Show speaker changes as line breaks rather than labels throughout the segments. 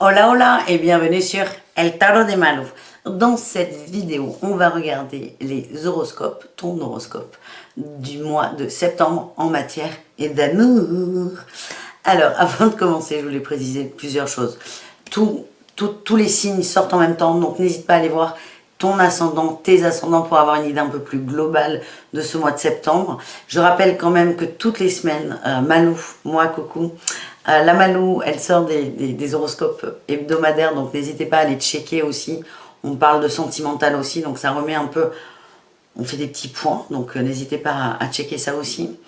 Hola hola et bienvenue sur El Tarot de Malou. Dans cette vidéo, on va regarder les horoscopes, ton horoscope du mois de septembre en matière et d'amour. Alors, avant de commencer, je voulais préciser plusieurs choses. Tous les signes sortent en même temps, donc n'hésite pas à aller voir ton ascendant, tes ascendants pour avoir une idée un peu plus globale de ce mois de septembre. Je rappelle quand même que toutes les semaines, Malou, moi, coucou, la Malou, elle sort des horoscopes hebdomadaires, donc n'hésitez pas à aller checker aussi. On parle de sentimental aussi, donc ça remet un peu, on fait des petits points, donc n'hésitez pas à checker ça aussi.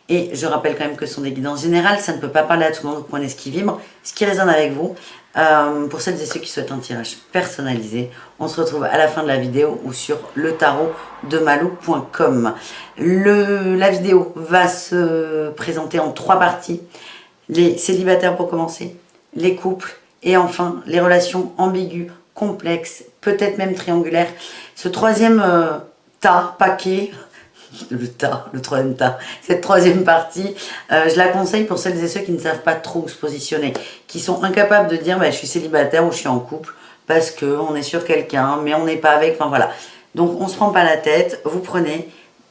Et je rappelle quand même que ce sont des guidances générales, ça ne peut pas parler à tout le monde, vous prenez ce qui vibre, ce qui résonne avec vous. Pour celles et ceux qui souhaitent un tirage personnalisé, on se retrouve à la fin de la vidéo ou sur le tarot de malou.com. La vidéo va se présenter en 3 parties. Les célibataires pour commencer, les couples et enfin les relations ambiguës, complexes, peut-être même triangulaires. Ce troisième paquet, le troisième tas, cette troisième partie, je la conseille pour celles et ceux qui ne savent pas trop où se positionner, qui sont incapables de dire bah, je suis célibataire ou je suis en couple parce qu'on est sur quelqu'un mais on n'est pas avec, enfin voilà. Donc on ne se prend pas la tête, vous prenez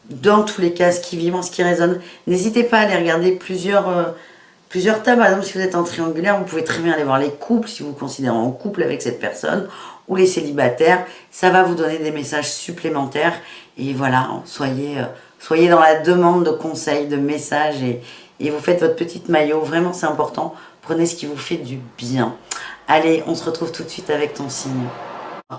dans tous les cas ce qui vibre, ce qui résonne. N'hésitez pas à aller regarder plusieurs tas. Par exemple, si vous êtes en triangulaire, vous pouvez très bien aller voir les couples, si vous vous considérez en couple avec cette personne, ou les célibataires. Ça va vous donner des messages supplémentaires. Et voilà, soyez dans la demande de conseils, de messages, et vous faites votre petite maillot. Vraiment, c'est important. Prenez ce qui vous fait du bien. Allez, on se retrouve tout de suite avec ton signe.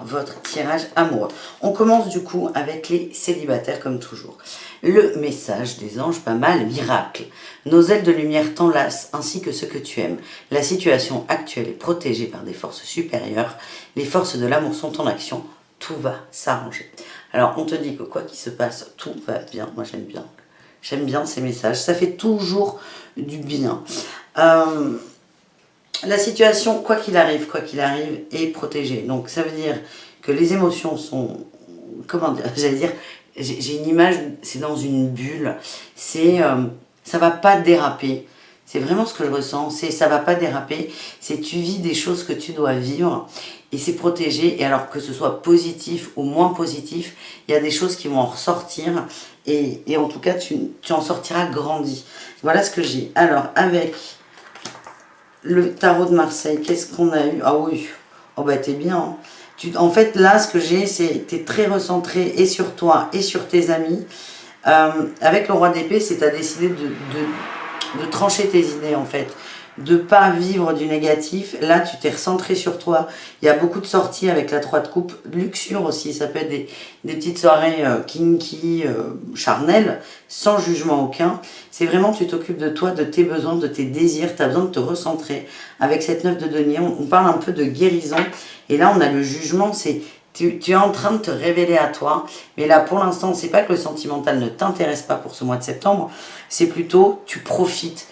Votre tirage amoureux. On commence du coup avec les célibataires comme toujours. Le message des anges, pas mal, miracle. Nos ailes de lumière t'enlacent ainsi que ceux que tu aimes. La situation actuelle est protégée par des forces supérieures. Les forces de l'amour sont en action. Tout va s'arranger. Alors on te dit que quoi qu'il se passe, tout va bien. Moi j'aime bien. J'aime bien ces messages. Ça fait toujours du bien. La situation, quoi qu'il arrive, est protégée. Donc ça veut dire que les émotions sont, comment dire, j'allais dire, j'ai une image, c'est dans une bulle, ça va pas déraper. C'est vraiment ce que je ressens, c'est ça va pas déraper, c'est tu vis des choses que tu dois vivre et c'est protégé. Et alors que ce soit positif ou moins positif, il y a des choses qui vont en ressortir et en tout cas tu en sortiras grandi. Voilà ce que j'ai. Alors avec le tarot de Marseille, qu'est-ce qu'on a eu? Ah oui, oh bah t'es bien. Hein. En fait, là, ce que j'ai, c'est t'es très recentré et sur toi et sur tes amis. Avec le roi d'épée, c'est t'as décidé de trancher tes idées, en fait. De pas vivre du négatif. Là, tu t'es recentré sur toi. Il y a beaucoup de sorties avec la 3 de coupe. Luxure aussi, ça peut être des petites soirées kinky, charnelles, sans jugement aucun. C'est vraiment, tu t'occupes de toi, de tes besoins, de tes désirs. Tu as besoin de te recentrer. Avec cette 9 de denier, on parle un peu de guérison. Et là, on a le jugement, c'est... Tu es en train de te révéler à toi, mais là pour l'instant, c'est pas que le sentimental ne t'intéresse pas pour ce mois de septembre, c'est plutôt tu profites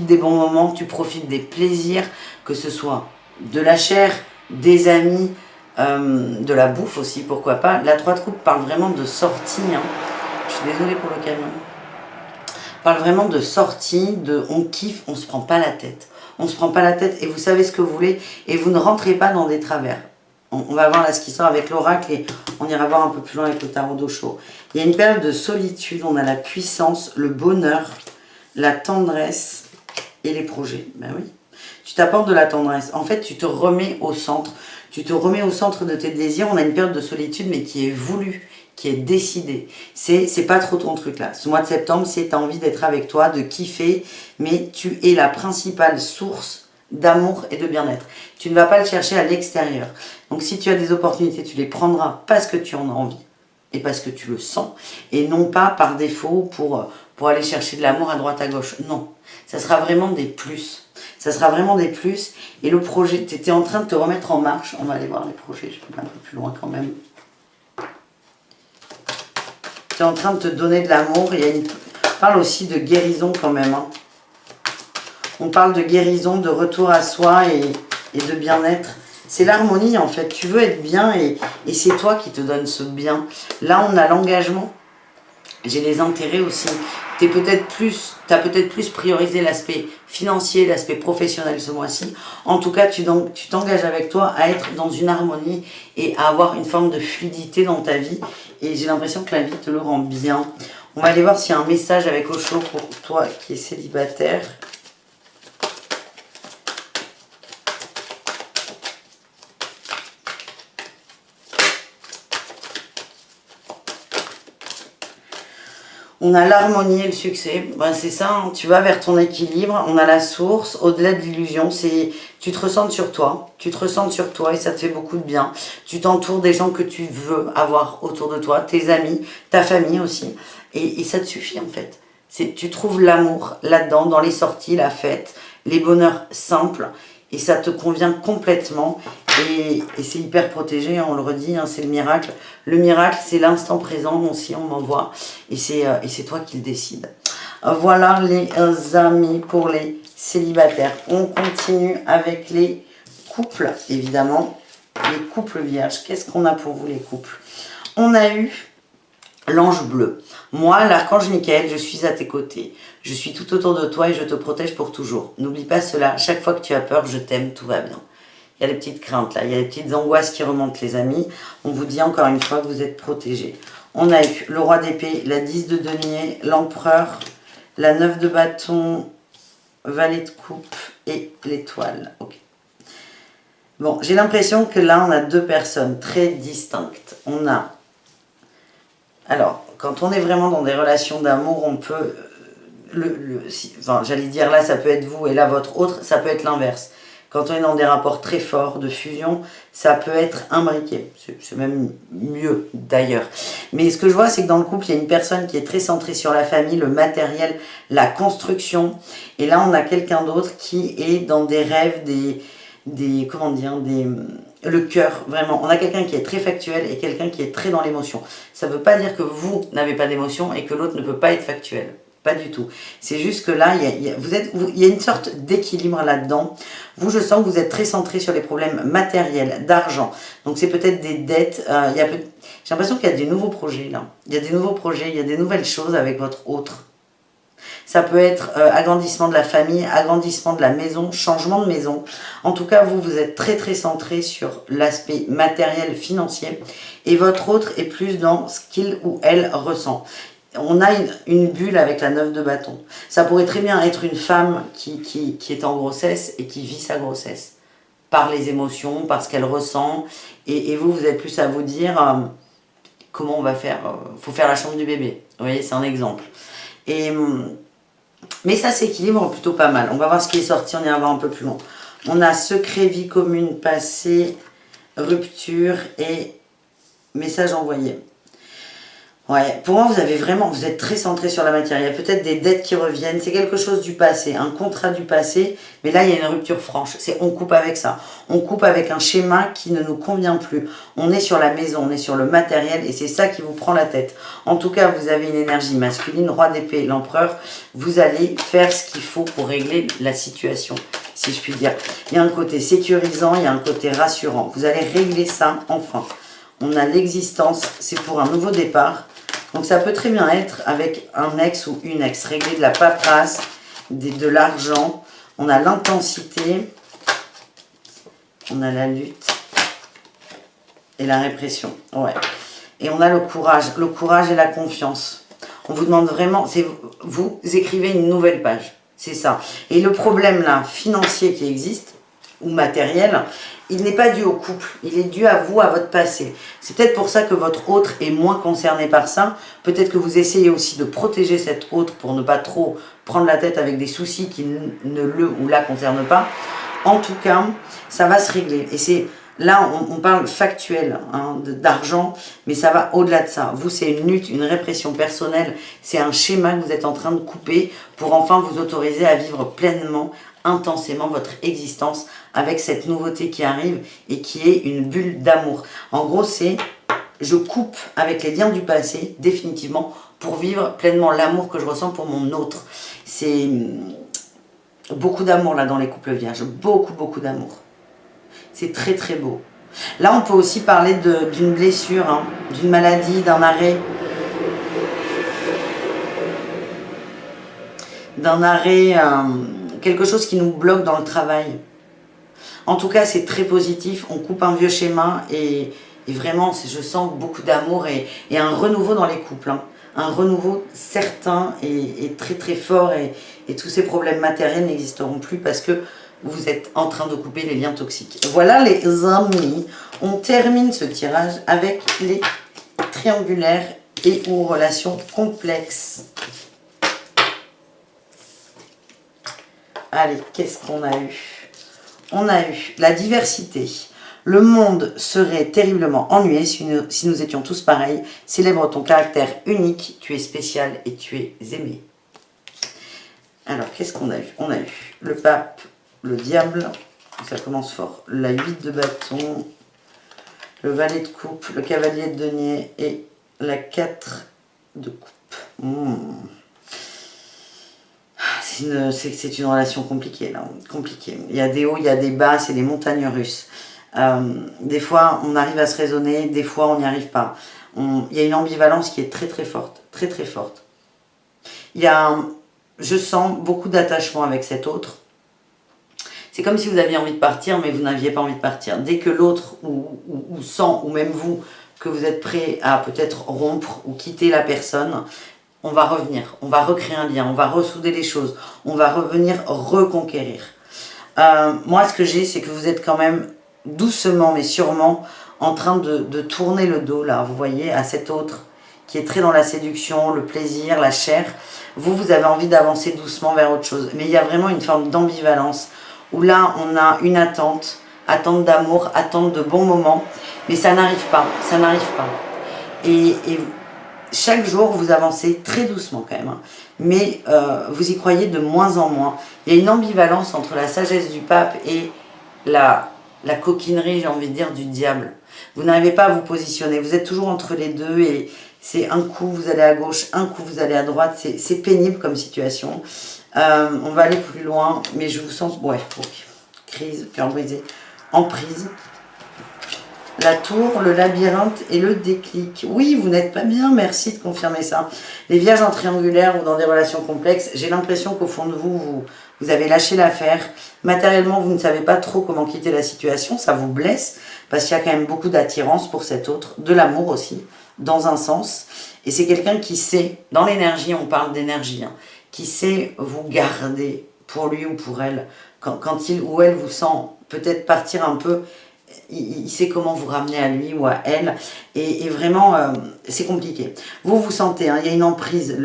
des bons moments, tu profites des plaisirs, que ce soit de la chair, des amis, de la bouffe aussi, pourquoi pas. La 3 de coupe parle vraiment de sortie, hein. Je suis désolée pour le camion. Parle vraiment de sortie, de on kiffe, on se prend pas la tête. On se prend pas la tête et vous savez ce que vous voulez et vous ne rentrez pas dans des travers. On va voir là ce qui sort avec l'oracle et on ira voir un peu plus loin avec le tarot d'Osho. Il y a une période de solitude, on a la puissance, le bonheur, la tendresse et les projets. Ben oui, tu t'apportes de la tendresse. En fait, tu te remets au centre. Tu te remets au centre de tes désirs. On a une période de solitude mais qui est voulue, qui est décidée. C'est pas trop ton truc là. Ce mois de septembre, c'est tu as envie d'être avec toi, de kiffer, mais tu es la principale source d'amour et de bien-être. Tu ne vas pas le chercher à l'extérieur. Donc si tu as des opportunités, tu les prendras parce que tu en as envie et parce que tu le sens et non pas par défaut pour aller chercher de l'amour à droite à gauche. Non, ça sera vraiment des plus. Ça sera vraiment des plus. Et le projet, tu étais en train de te remettre en marche. On va aller voir les projets, je peux aller un peu plus loin quand même. Tu es en train de te donner de l'amour. On parle aussi de guérison quand même. Hein. On parle de guérison, de retour à soi et de bien-être. C'est l'harmonie en fait. Tu veux être bien et c'est toi qui te donnes ce bien. Là, on a l'engagement J'ai les intérêts aussi. T'as peut-être plus priorisé l'aspect financier, l'aspect professionnel ce mois-ci. En tout cas, tu t'engages avec toi à être dans une harmonie et à avoir une forme de fluidité dans ta vie. Et j'ai l'impression que la vie te le rend bien. On va aller voir s'il y a un message avec Osho pour toi qui es célibataire. On a l'harmonie et le succès. Ben, c'est ça, hein. Tu vas vers ton équilibre. On a la source, au-delà de l'illusion. C'est tu te ressens sur toi. Tu te ressens sur toi et ça te fait beaucoup de bien. Tu t'entoures des gens que tu veux avoir autour de toi, tes amis, ta famille aussi. Et ça te suffit en fait. Tu trouves l'amour là-dedans, dans les sorties, la fête, les bonheurs simples. Et ça te convient complètement. Et c'est hyper protégé, on le redit, hein, c'est le miracle. Le miracle, c'est l'instant présent aussi, on m'envoie. Et c'est toi qui le décides. Voilà les amis pour les célibataires. On continue avec les couples, évidemment. Les couples vierges. Qu'est-ce qu'on a pour vous les couples? On a eu l'ange bleu. Moi, l'archange Michael, je suis à tes côtés. Je suis tout autour de toi et je te protège pour toujours. N'oublie pas cela. Chaque fois que tu as peur, je t'aime, tout va bien. Il y a des petites craintes là, il y a des petites angoisses qui remontent les amis. On vous dit encore une fois que vous êtes protégés. On a eu le roi d'épée, la 10 de denier, l'empereur, la 9 de bâton, valet de coupe et l'étoile. Ok. Bon, j'ai l'impression que là on a deux personnes très distinctes. On a... Alors, quand on est vraiment dans des relations d'amour, on peut... Enfin, j'allais dire là ça peut être vous et là votre autre, ça peut être l'inverse. Quand on est dans des rapports très forts de fusion, ça peut être imbriqué. C'est même mieux d'ailleurs. Mais ce que je vois, c'est que dans le couple, il y a une personne qui est très centrée sur la famille, le matériel, la construction. Et là, on a quelqu'un d'autre qui est dans des rêves, comment dire, le cœur, vraiment. On a quelqu'un qui est très factuel et quelqu'un qui est très dans l'émotion. Ça ne veut pas dire que vous n'avez pas d'émotion et que l'autre ne peut pas être factuel. Pas du tout. C'est juste que là, il y a une sorte d'équilibre là-dedans. Vous, je sens que vous êtes très centré sur les problèmes matériels, d'argent. Donc, c'est peut-être des dettes. J'ai l'impression qu'il y a des nouveaux projets là. Il y a des nouveaux projets, il y a des nouvelles choses avec votre autre. Ça peut être agrandissement de la famille, agrandissement de la maison, changement de maison. En tout cas, vous êtes très très centré sur l'aspect matériel, financier. Et votre autre est plus dans ce qu'il ou elle ressent. On a une bulle avec la 9 de bâton. Ça pourrait très bien être une femme qui est en grossesse et qui vit sa grossesse. Par les émotions, par ce qu'elle ressent. Et vous êtes plus à vous dire comment on va faire. Faut faire la chambre du bébé. Vous voyez, c'est un exemple. Mais ça s'équilibre plutôt pas mal. On va voir ce qui est sorti, on ira voir un peu plus loin. On a secret, vie commune, passé, rupture et message envoyé. Ouais, pour moi, vous êtes très centré sur la matière. Il y a peut-être des dettes qui reviennent. C'est quelque chose du passé, un contrat du passé. Mais là, il y a une rupture franche. On coupe avec ça. On coupe avec un schéma qui ne nous convient plus. On est sur la maison, on est sur le matériel et c'est ça qui vous prend la tête. En tout cas, vous avez une énergie masculine, roi d'épée, l'empereur. Vous allez faire ce qu'il faut pour régler la situation, si je puis dire. Il y a un côté sécurisant, il y a un côté rassurant. Vous allez régler ça enfin. On a l'existence, c'est pour un nouveau départ. Donc ça peut très bien être avec un ex ou une ex. Régler de la paperasse, de l'argent. On a l'intensité. On a la lutte. Et la répression. Ouais. Et on a le courage. Le courage et la confiance. On vous demande vraiment... Vous écrivez une nouvelle page. C'est ça. Et le problème là, financier qui existe, ou matériel, il n'est pas dû au couple, il est dû à vous, à votre passé. C'est peut-être pour ça que votre autre est moins concerné par ça. Peut-être que vous essayez aussi de protéger cet autre pour ne pas trop prendre la tête avec des soucis qui ne le ou la concernent pas. En tout cas, ça va se régler. Et c'est là, on parle factuel hein, d'argent, mais ça va au-delà de ça. Vous, c'est une lutte, une répression personnelle. C'est un schéma que vous êtes en train de couper pour enfin vous autoriser à vivre pleinement, intensément votre existence avec cette nouveauté qui arrive et qui est une bulle d'amour. En gros, c'est je coupe avec les liens du passé, définitivement, pour vivre pleinement l'amour que je ressens pour mon autre. C'est beaucoup d'amour là dans les couples vierges, beaucoup, beaucoup d'amour. C'est très, très beau. Là, on peut aussi parler d'une blessure, hein, d'une maladie, d'un arrêt. d'un arrêt, quelque chose qui nous bloque dans le travail. En tout cas, c'est très positif. On coupe un vieux schéma et vraiment, je sens beaucoup d'amour et un renouveau dans les couples. Hein. Un renouveau certain et très très fort et tous ces problèmes matériels n'existeront plus parce que vous êtes en train de couper les liens toxiques. Voilà les amis, on termine ce tirage avec les triangulaires et ou relations complexes. Allez, qu'est-ce qu'on a eu? On a eu la diversité. Le monde serait terriblement ennuyé si nous étions tous pareils. Célèbre ton caractère unique, tu es spécial et tu es aimé. Alors, qu'est-ce qu'on a eu? On a eu le pape, le diable, ça commence fort, la 8 de bâton, le valet de coupe, le cavalier de denier et la 4 de coupe. C'est une relation compliquée, là, compliquée. Il y a des hauts, il y a des bas, c'est des montagnes russes. Des fois, on arrive à se raisonner, des fois, on n'y arrive pas. Il y a une ambivalence qui est très très forte, très très forte. Je sens beaucoup d'attachement avec cet autre. C'est comme si vous aviez envie de partir, mais vous n'aviez pas envie de partir. Dès que l'autre, ou sent, ou même vous, que vous êtes prêt à peut-être rompre ou quitter la personne, on va revenir, on va recréer un lien, on va ressouder les choses, on va revenir reconquérir. Moi, ce que j'ai, c'est que vous êtes quand même doucement, mais sûrement, en train de tourner le dos, là, vous voyez, à cet autre qui est très dans la séduction, le plaisir, la chair. Vous avez envie d'avancer doucement vers autre chose. Mais il y a vraiment une forme d'ambivalence, où là, on a une attente d'amour, attente de bons moments, mais ça n'arrive pas, ça n'arrive pas. Et chaque jour, vous avancez très doucement quand même, hein, mais vous y croyez de moins en moins. Il y a une ambivalence entre la sagesse du pape et la coquinerie, j'ai envie de dire, du diable. Vous n'arrivez pas à vous positionner, vous êtes toujours entre les deux et c'est un coup vous allez à gauche, un coup vous allez à droite, c'est pénible comme situation. On va aller plus loin, mais je vous sens, ouais, crise, cœur brisé, emprise. La tour, le labyrinthe et le déclic. Oui, vous n'êtes pas bien, merci de confirmer ça. Les vierges en triangulaire ou dans des relations complexes, j'ai l'impression qu'au fond de vous, vous avez lâché l'affaire. Matériellement, vous ne savez pas trop comment quitter la situation, ça vous blesse, parce qu'il y a quand même beaucoup d'attirance pour cet autre, de l'amour aussi, dans un sens. Et c'est quelqu'un qui sait, dans l'énergie, on parle d'énergie, hein, qui sait vous garder pour lui ou pour elle. Quand il ou elle vous sent peut-être partir un peu, il sait comment vous ramener à lui ou à elle, et vraiment c'est compliqué. Vous sentez, hein, il y a une emprise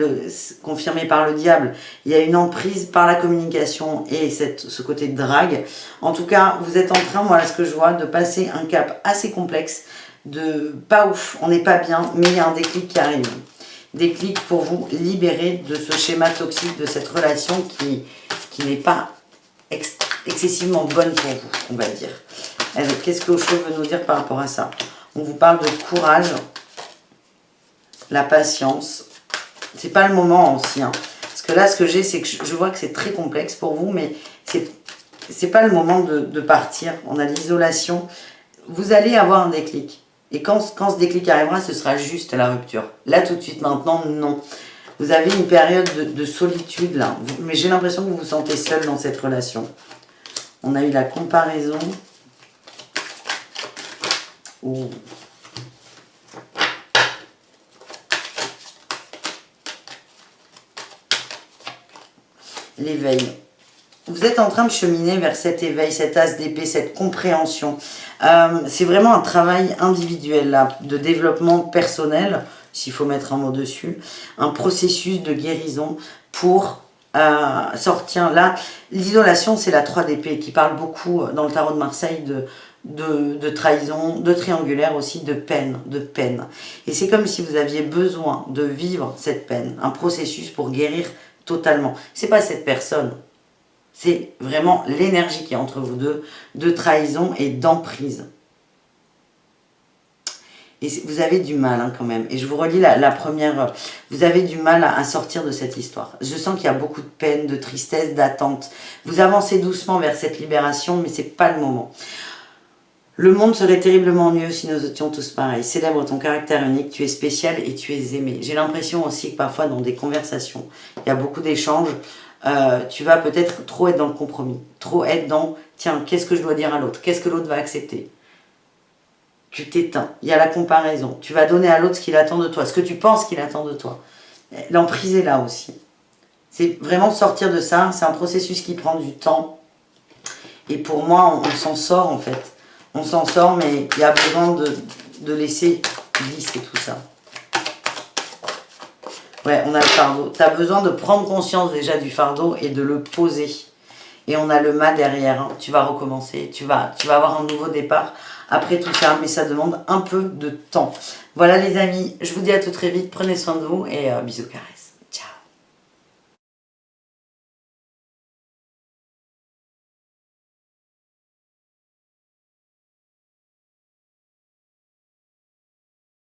confirmée par le diable, il y a une emprise par la communication et ce côté de drague. En tout cas, vous êtes en train, voilà ce que je vois, de passer un cap assez complexe, de pas ouf, on n'est pas bien, mais il y a un déclic qui arrive. Déclic pour vous libérer de ce schéma toxique, de cette relation qui n'est pas excessivement bonne pour vous, on va dire. Qu'est-ce que Osho veut nous dire par rapport à ça? On vous parle de courage, la patience. C'est pas le moment aussi. Hein. Parce que là, ce que j'ai, c'est que je vois que c'est très complexe pour vous, mais c'est pas le moment de partir. On a l'isolation. Vous allez avoir un déclic. Et quand ce déclic arrivera, ce sera juste la rupture. Là, tout de suite, maintenant, non. Vous avez une période de solitude, là. Mais j'ai l'impression que vous vous sentez seul dans cette relation. On a eu la comparaison. Ouh. L'éveil. Vous êtes en train de cheminer vers cet éveil, cet as d'épée, cette compréhension. C'est vraiment un travail individuel, là, de développement personnel, s'il faut mettre un mot dessus. Un processus de guérison pour sortir. Là, l'isolation, c'est la 3 d'épée qui parle beaucoup dans le tarot de Marseille de trahison, de triangulaire aussi, de peine. Et c'est comme si vous aviez besoin de vivre cette peine, un processus pour guérir totalement. C'est pas cette personne, c'est vraiment l'énergie qui est entre vous deux, de trahison et d'emprise. Et vous avez du mal hein, quand même. Et je vous relis la première. Vous avez du mal à sortir de cette histoire. Je sens qu'il y a beaucoup de peine, de tristesse, d'attente. Vous avancez doucement vers cette libération, mais c'est pas le moment. Le monde serait terriblement ennuyeux si nous étions tous pareils. Célèbre ton caractère unique, tu es spécial et tu es aimé. J'ai l'impression aussi que parfois dans des conversations, il y a beaucoup d'échanges. tu vas peut-être trop être dans le compromis, trop être dans, tiens, qu'est-ce que je dois dire à l'autre, qu'est-ce que l'autre va accepter. Tu t'éteins, il y a la comparaison, tu vas donner à l'autre ce qu'il attend de toi, ce que tu penses qu'il attend de toi. L'emprise est là aussi. C'est vraiment sortir de ça, c'est un processus qui prend du temps. Et pour moi, on s'en sort en fait. On s'en sort, mais il y a besoin de laisser glisser tout ça. Ouais, on a le fardeau. Tu as besoin de prendre conscience déjà du fardeau et de le poser. Et on a le mât derrière. Hein. Tu vas recommencer, tu vas avoir un nouveau départ après tout ça. Mais ça demande un peu de temps. Voilà les amis, je vous dis à tout très vite. Prenez soin de vous et bisous caresses.